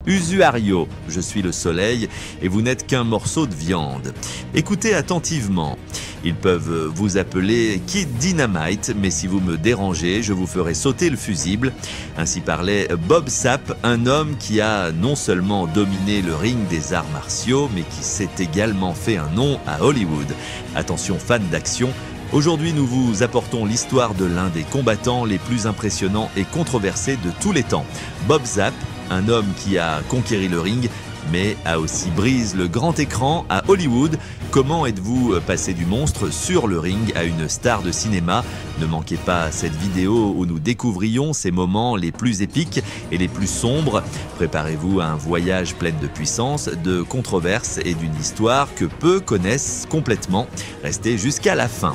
Usuario, je suis le soleil et vous n'êtes qu'un morceau de viande. Écoutez attentivement. Ils peuvent vous appeler Kid Dynamite, mais si vous me dérangez, je vous ferai sauter le fusible. Ainsi parlait Bob Sapp, un homme qui a non seulement dominé le ring des arts martiaux, mais qui s'est également fait un nom à Hollywood. Attention fans d'action, aujourd'hui nous vous apportons l'histoire de l'un des combattants les plus impressionnants et controversés de tous les temps. Bob Sapp, un homme qui a conquéri le ring, mais a aussi brisé le grand écran à Hollywood. Comment êtes-vous passé du monstre sur le ring à une star de cinéma? Ne manquez pas cette vidéo où nous découvrions ces moments les plus épiques et les plus sombres. Préparez-vous à un voyage plein de puissance, de controverses et d'une histoire que peu connaissent complètement. Restez jusqu'à la fin.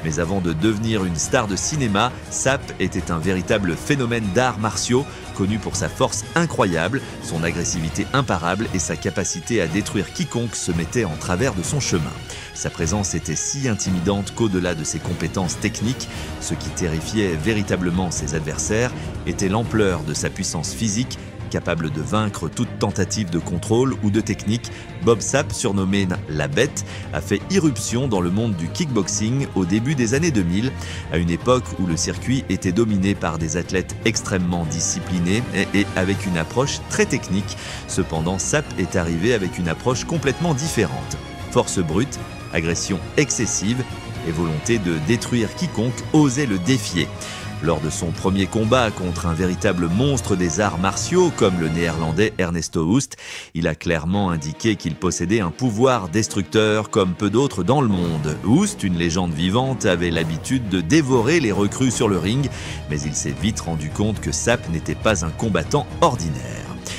Mais avant de devenir une star de cinéma, Sapp était un véritable phénomène d'arts martiaux, connu pour sa force incroyable, son agressivité imparable et sa capacité à détruire quiconque se mettait en travers de son chemin. Sa présence était si intimidante qu'au-delà de ses compétences techniques, ce qui terrifiait véritablement ses adversaires était l'ampleur de sa puissance physique. Capable de vaincre toute tentative de contrôle ou de technique, Bob Sapp, surnommé La Bête, a fait irruption dans le monde du kickboxing au début des années 2000, à une époque où le circuit était dominé par des athlètes extrêmement disciplinés et avec une approche très technique. Cependant, Sapp est arrivé avec une approche complètement différente. Force brute, agression excessive et volonté de détruire quiconque osait le défier. Lors de son premier combat contre un véritable monstre des arts martiaux comme le néerlandais Ernesto Hoost, il a clairement indiqué qu'il possédait un pouvoir destructeur comme peu d'autres dans le monde. Hoost, une légende vivante, avait l'habitude de dévorer les recrues sur le ring, mais il s'est vite rendu compte que Sapp n'était pas un combattant ordinaire.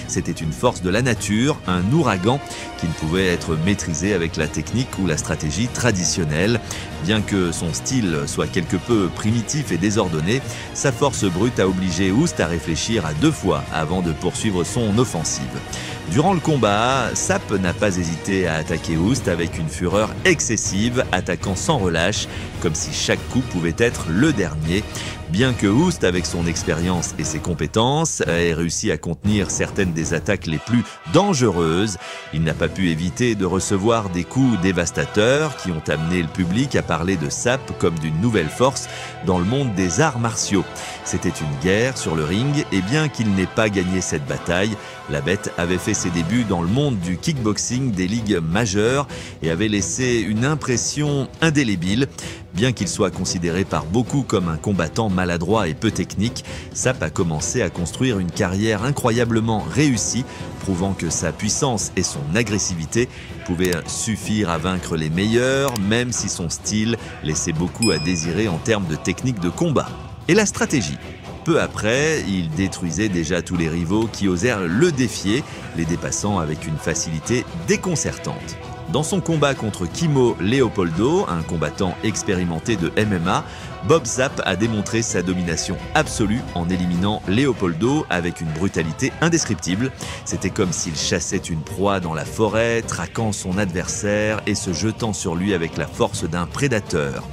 C'était une force de la nature, un ouragan qui ne pouvait être maîtrisé avec la technique ou la stratégie traditionnelle. Bien que son style soit quelque peu primitif et désordonné, sa force brute a obligé Hoost à réfléchir à 2 fois avant de poursuivre son offensive. Durant le combat, Sapp n'a pas hésité à attaquer Hoost avec une fureur excessive, attaquant sans relâche, comme si chaque coup pouvait être le dernier. Bien que Hoost, avec son expérience et ses compétences, ait réussi à contenir certaines des attaques les plus dangereuses, il n'a pas pu éviter de recevoir des coups dévastateurs qui ont amené le public à parler de Sapp comme d'une nouvelle force dans le monde des arts martiaux. C'était une guerre sur le ring et bien qu'il n'ait pas gagné cette bataille, La Bête avait fait ses débuts dans le monde du kickboxing des ligues majeures et avait laissé une impression indélébile. Bien qu'il soit considéré par beaucoup comme un combattant maladroit et peu technique, Sapp a commencé à construire une carrière incroyablement réussie, prouvant que sa puissance et son agressivité pouvaient suffire à vaincre les meilleurs, même si son style laissait beaucoup à désirer en termes de technique de combat. Et la stratégie? Peu après, il détruisait déjà tous les rivaux qui osèrent le défier, les dépassant avec une facilité déconcertante. Dans son combat contre Kimo Leopoldo, un combattant expérimenté de MMA, Bob Sapp a démontré sa domination absolue en éliminant Leopoldo avec une brutalité indescriptible. C'était comme s'il chassait une proie dans la forêt, traquant son adversaire et se jetant sur lui avec la force d'un prédateur.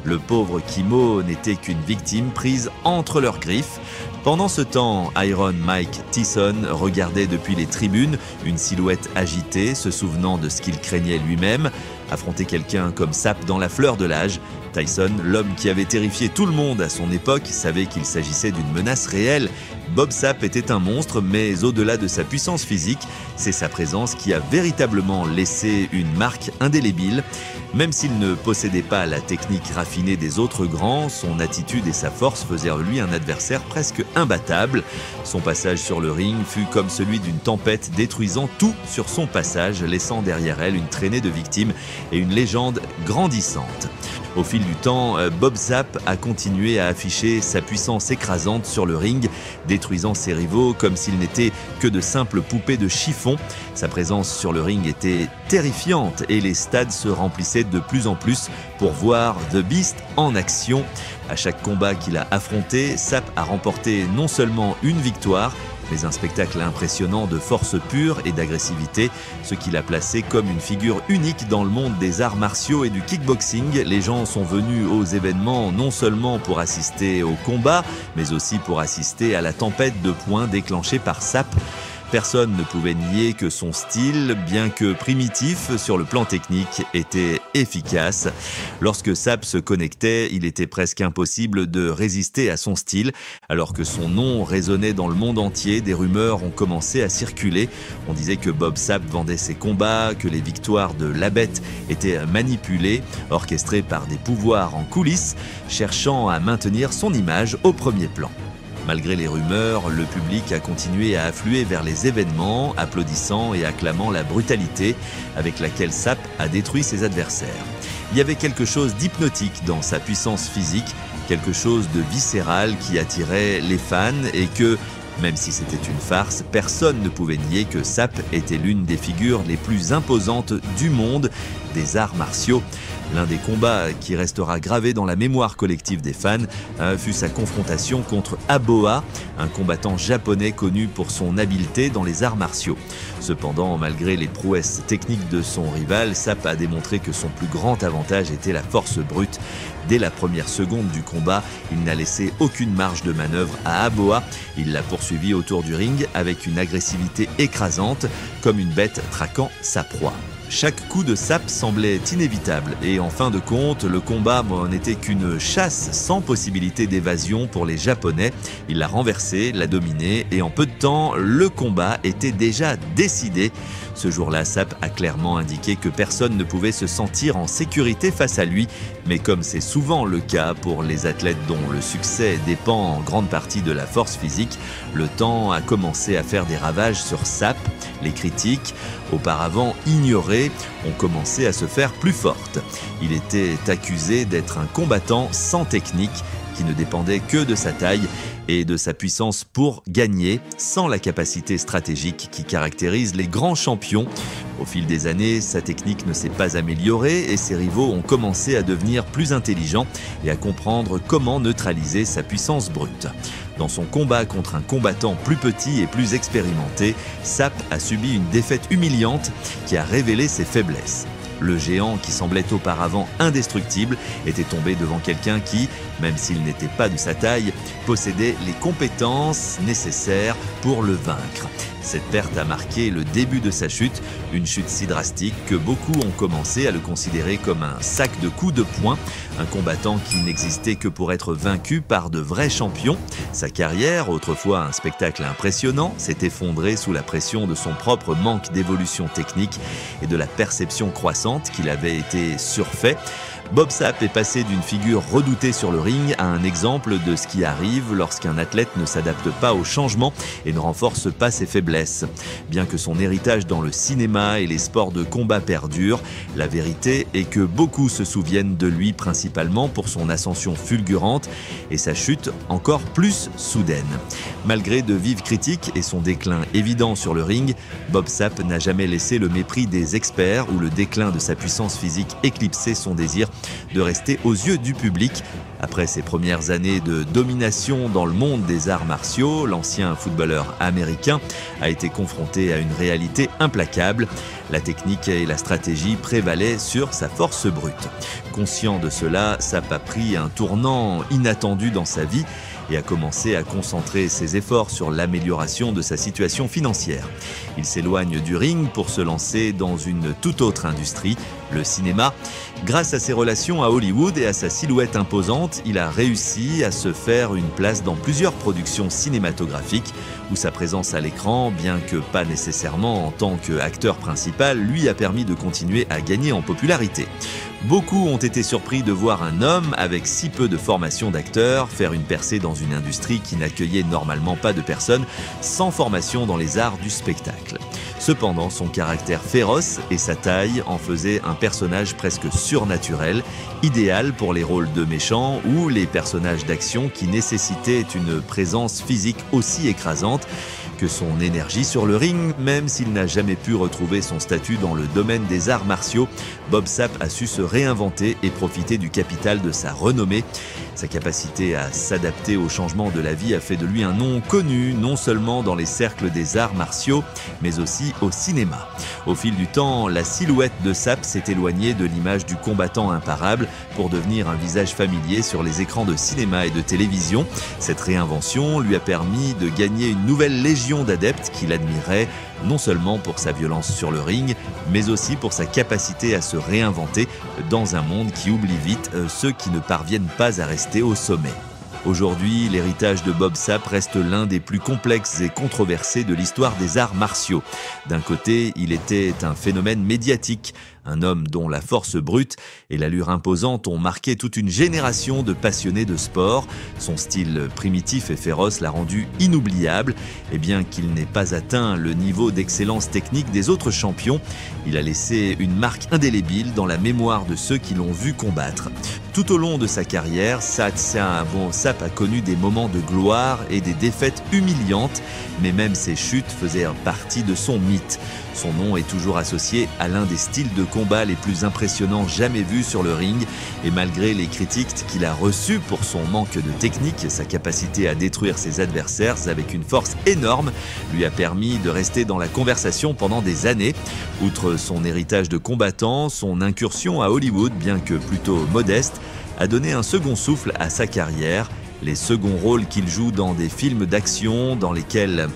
Le pauvre Kimo n'était qu'une victime prise entre leurs griffes. Pendant ce temps, Iron Mike Tyson regardait depuis les tribunes, une silhouette agitée, se souvenant de ce qu'il craignait lui-même. Affronter quelqu'un comme Sapp dans la fleur de l'âge, Tyson, l'homme qui avait terrifié tout le monde à son époque, savait qu'il s'agissait d'une menace réelle. Bob Sapp était un monstre, mais au-delà de sa puissance physique, c'est sa présence qui a véritablement laissé une marque indélébile. Même s'il ne possédait pas la technique raffinée des autres grands, son attitude et sa force faisaient de lui un adversaire presque imbattable. Son passage sur le ring fut comme celui d'une tempête détruisant tout sur son passage, laissant derrière elle une traînée de victimes et une légende grandissante. Au fil du temps, Bob Sapp a continué à afficher sa puissance écrasante sur le ring, détruisant ses rivaux comme s'ils n'étaient que de simples poupées de chiffon. Sa présence sur le ring était terrifiante et les stades se remplissaient de plus en plus pour voir The Beast en action. À chaque combat qu'il a affronté, Sapp a remporté non seulement une victoire, mais un spectacle impressionnant de force pure et d'agressivité, ce qui l'a placé comme une figure unique dans le monde des arts martiaux et du kickboxing. Les gens sont venus aux événements non seulement pour assister au combat, mais aussi pour assister à la tempête de poings déclenchée par Sapp. Personne ne pouvait nier que son style, bien que primitif sur le plan technique, était efficace. Lorsque Sapp se connectait, il était presque impossible de résister à son style. Alors que son nom résonnait dans le monde entier, des rumeurs ont commencé à circuler. On disait que Bob Sapp vendait ses combats, que les victoires de la bête étaient manipulées, orchestrées par des pouvoirs en coulisses, cherchant à maintenir son image au premier plan. Malgré les rumeurs, le public a continué à affluer vers les événements, applaudissant et acclamant la brutalité avec laquelle Sapp a détruit ses adversaires. Il y avait quelque chose d'hypnotique dans sa puissance physique, quelque chose de viscéral qui attirait les fans et que, même si c'était une farce, personne ne pouvait nier que Sapp était l'une des figures les plus imposantes du monde des arts martiaux. L'un des combats qui restera gravé dans la mémoire collective des fans fut sa confrontation contre Aboa, un combattant japonais connu pour son habileté dans les arts martiaux. Cependant, malgré les prouesses techniques de son rival, Sapp a démontré que son plus grand avantage était la force brute. Dès la première seconde du combat, il n'a laissé aucune marge de manœuvre à Aboa. Il l'a poursuivi autour du ring avec une agressivité écrasante, comme une bête traquant sa proie. Chaque coup de Sapp semblait inévitable et en fin de compte, le combat n'était qu'une chasse sans possibilité d'évasion pour les Japonais. Il l'a renversé, l'a dominé et en peu de temps, le combat était déjà décidé. Ce jour-là, Sapp a clairement indiqué que personne ne pouvait se sentir en sécurité face à lui. Mais comme c'est souvent le cas pour les athlètes dont le succès dépend en grande partie de la force physique, le temps a commencé à faire des ravages sur Sapp. Les critiques, auparavant ignorées, ont commencé à se faire plus fortes. Il était accusé d'être un combattant sans technique, qui ne dépendait que de sa taille et de sa puissance pour gagner, sans la capacité stratégique qui caractérise les grands champions. Au fil des années, sa technique ne s'est pas améliorée et ses rivaux ont commencé à devenir plus intelligents et à comprendre comment neutraliser sa puissance brute. Dans son combat contre un combattant plus petit et plus expérimenté, Sapp a subi une défaite humiliante qui a révélé ses faiblesses. Le géant, qui semblait auparavant indestructible, était tombé devant quelqu'un qui, même s'il n'était pas de sa taille, possédait les compétences nécessaires pour le vaincre. Cette perte a marqué le début de sa chute, une chute si drastique que beaucoup ont commencé à le considérer comme un sac de coups de poing, un combattant qui n'existait que pour être vaincu par de vrais champions. Sa carrière, autrefois un spectacle impressionnant, s'est effondrée sous la pression de son propre manque d'évolution technique et de la perception croissante qu'il avait été surfait. Bob Sapp est passé d'une figure redoutée sur le ring à un exemple de ce qui arrive lorsqu'un athlète ne s'adapte pas au changement et ne renforce pas ses faiblesses. Bien que son héritage dans le cinéma et les sports de combat perdure, la vérité est que beaucoup se souviennent de lui principalement pour son ascension fulgurante et sa chute encore plus soudaine. Malgré de vives critiques et son déclin évident sur le ring, Bob Sapp n'a jamais laissé le mépris des experts ou le déclin de sa puissance physique éclipser son désir de rester aux yeux du public. Après ses premières années de domination dans le monde des arts martiaux, l'ancien footballeur américain a été confronté à une réalité implacable. La technique et la stratégie prévalaient sur sa force brute. Conscient de cela, Sapp a pris un tournant inattendu dans sa vie et a commencé à concentrer ses efforts sur l'amélioration de sa situation financière. Il s'éloigne du ring pour se lancer dans une toute autre industrie, le cinéma. Grâce à ses relations à Hollywood et à sa silhouette imposante, il a réussi à se faire une place dans plusieurs productions cinématographiques où sa présence à l'écran, bien que pas nécessairement en tant qu'acteur principal, lui a permis de continuer à gagner en popularité. Beaucoup ont été surpris de voir un homme avec si peu de formation d'acteur faire une percée dans une industrie qui n'accueillait normalement pas de personnes sans formation dans les arts du spectacle. Cependant, son caractère féroce et sa taille en faisaient un personnage presque surnaturel, idéal pour les rôles de méchants ou les personnages d'action qui nécessitaient une présence physique aussi écrasante que son énergie sur le ring. Même s'il n'a jamais pu retrouver son statut dans le domaine des arts martiaux, Bob Sapp a su se réinventer et profiter du capital de sa renommée. Sa capacité à s'adapter aux changements de la vie a fait de lui un nom connu, non seulement dans les cercles des arts martiaux, mais aussi au cinéma. Au fil du temps, la silhouette de Sapp s'est éloignée de l'image du combattant imparable pour devenir un visage familier sur les écrans de cinéma et de télévision. Cette réinvention lui a permis de gagner une nouvelle légion légion d'adeptes qui l'admiraient, non seulement pour sa violence sur le ring, mais aussi pour sa capacité à se réinventer dans un monde qui oublie vite ceux qui ne parviennent pas à rester au sommet. Aujourd'hui, l'héritage de Bob Sapp reste l'un des plus complexes et controversés de l'histoire des arts martiaux. D'un côté, il était un phénomène médiatique, un homme dont la force brute et l'allure imposante ont marqué toute une génération de passionnés de sport. Son style primitif et féroce l'a rendu inoubliable, et bien qu'il n'ait pas atteint le niveau d'excellence technique des autres champions, il a laissé une marque indélébile dans la mémoire de ceux qui l'ont vu combattre. Tout au long de sa carrière, Sapp a connu des moments de gloire et des défaites humiliantes, mais même ses chutes faisaient partie de son mythe. Son nom est toujours associé à l'un des styles de combat les plus impressionnants jamais vus sur le ring, et malgré les critiques qu'il a reçues pour son manque de technique, sa capacité à détruire ses adversaires avec une force énorme lui a permis de rester dans la conversation pendant des années. Outre son héritage de combattant, son incursion à Hollywood, bien que plutôt modeste, a donné un second souffle à sa carrière. Les seconds rôles qu'il joue dans des films d'action dans lesquels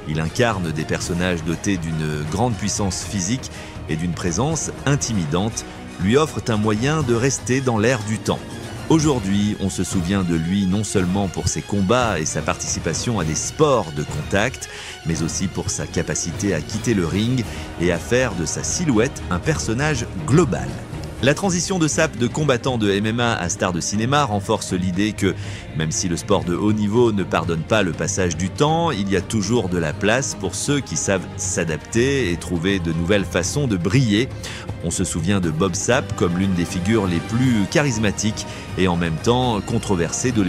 il incarne des personnages dotés d'une grande puissance physique et d'une présence intimidante lui offrent un moyen de rester dans l'air du temps. Aujourd'hui, on se souvient de lui non seulement pour ses combats et sa participation à des sports de contact, mais aussi pour sa capacité à quitter le ring et à faire de sa silhouette un personnage global. La transition de Sapp de combattant de MMA à star de cinéma renforce l'idée que, même si le sport de haut niveau ne pardonne pas le passage du temps, il y a toujours de la place pour ceux qui savent s'adapter et trouver de nouvelles façons de briller. On se souvient de Bob Sapp comme l'une des figures les plus charismatiques et en même temps controversées de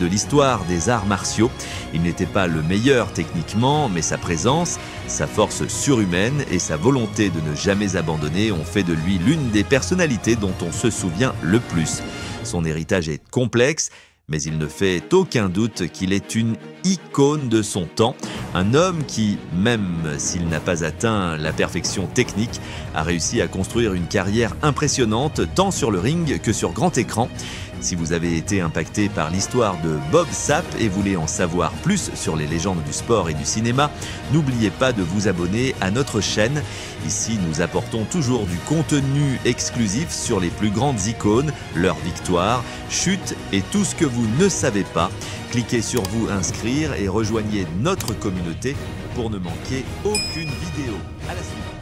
l'histoire des arts martiaux. Il n'était pas le meilleur techniquement, mais sa présence, sa force surhumaine et sa volonté de ne jamais abandonner ont fait de lui l'une des personnalités dont on se souvient le plus. Son héritage est complexe, mais il ne fait aucun doute qu'il est une icône de son temps, un homme qui, même s'il n'a pas atteint la perfection technique, a réussi à construire une carrière impressionnante tant sur le ring que sur grand écran. Si vous avez été impacté par l'histoire de Bob Sapp et voulez en savoir plus sur les légendes du sport et du cinéma, n'oubliez pas de vous abonner à notre chaîne. Ici, nous apportons toujours du contenu exclusif sur les plus grandes icônes, leurs victoires, chutes et tout ce que vous ne savez pas. Cliquez sur vous inscrire et rejoignez notre communauté pour ne manquer aucune vidéo. À la suite.